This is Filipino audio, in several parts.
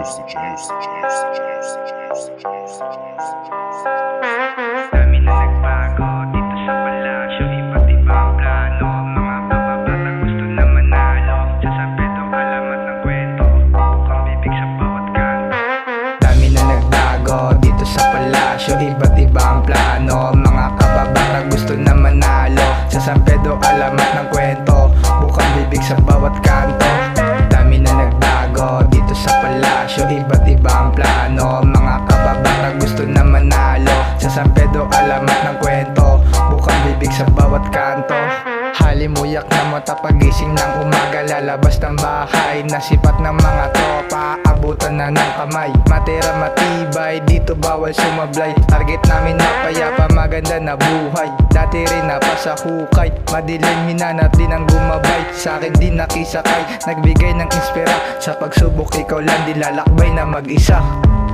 Dami na nagbago dito sa palasyo, iba't ibang plano. Mga kababatang gusto na manalo. Sa San Pedro alamat ng kwento, bukang bibig sa bawat kanto. Dami na nagbago dito sa palasyo, iba't ibang plano. Mga kababatang gusto na manalo. Sa San Pedro alamat ng kwento, bukang bibig sa bawat kanto. Dami na nagbago dito sa palasyo, iba't ibang plano. Mga kababatang gusto na manalo. Sa San Pedro alamat ng kwento, bukang bibig sa bawat kanto. Halimuyak na mata pagising ng umaga, lalabas ng bahay, nasipat ng mga tropa, abutan na ng kamay. Matira matibay, dito bawal sumablay. Target namin na payapa, maganda na buhay. Dati rin na pa sa hukay, madilim hinanap din ang gumabay. Sa'kin din nakisakay, nagbigay ng inspira. Sa pagsubok ikaw lang dilalakbay na mag-isa.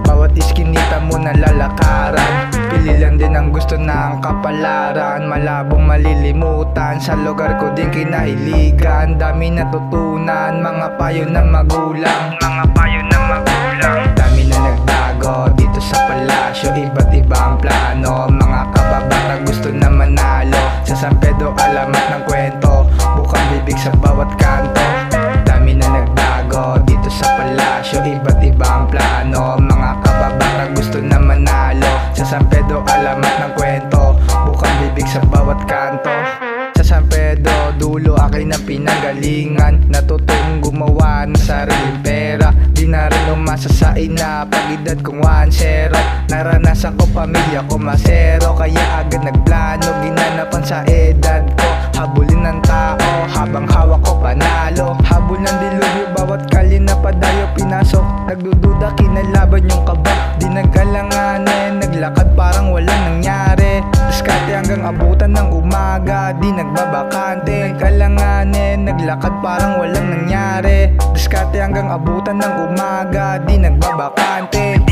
Bawat iskinita mo na lalakaran, pili lang din ang gusto na ang kapalaran. Malabong malilimutan, sa lugar ko din kinahiligan. Dami natutunan, mga payo ng magulang. Mga payo ng magulang. Dami na nagbago dito sa palasyo, iba't ibang plano. Mga kababatang gusto na manalo. Sa San Pedro alamat ng kwento, bukang bibig sa bawat kanto. Dami na nagbago dito sa palasyo, iba't ibang plano. Mga kababatang gusto na manalo. Sa San Pedro alamat ng kwento, bukang bibig sa bawat kanto. Sa San Pedro, dulo akin ang pinanggalingan. Natutong gumawa ng sariling pera. Di na rin umasa sa ina, pag-edad kong 1-0. Naranasan ko pamilya ko masero, kaya agad nagplano, ginanapan sa edad ko. Habulin ng tao, habang hawak ko panalo. Habol ng dilubyo, bawat kalye na padayo pinasok. Nagdududa, kinalaban yung kaba, di nagkalanganin. Naglakad parang walang nangyari, diskarte hanggang abutan ng umaga. Di nagbabakante, nagkalanganin. Naglakad parang walang nangyari, diskarte hanggang abutan ng umaga. Di nagbabakante.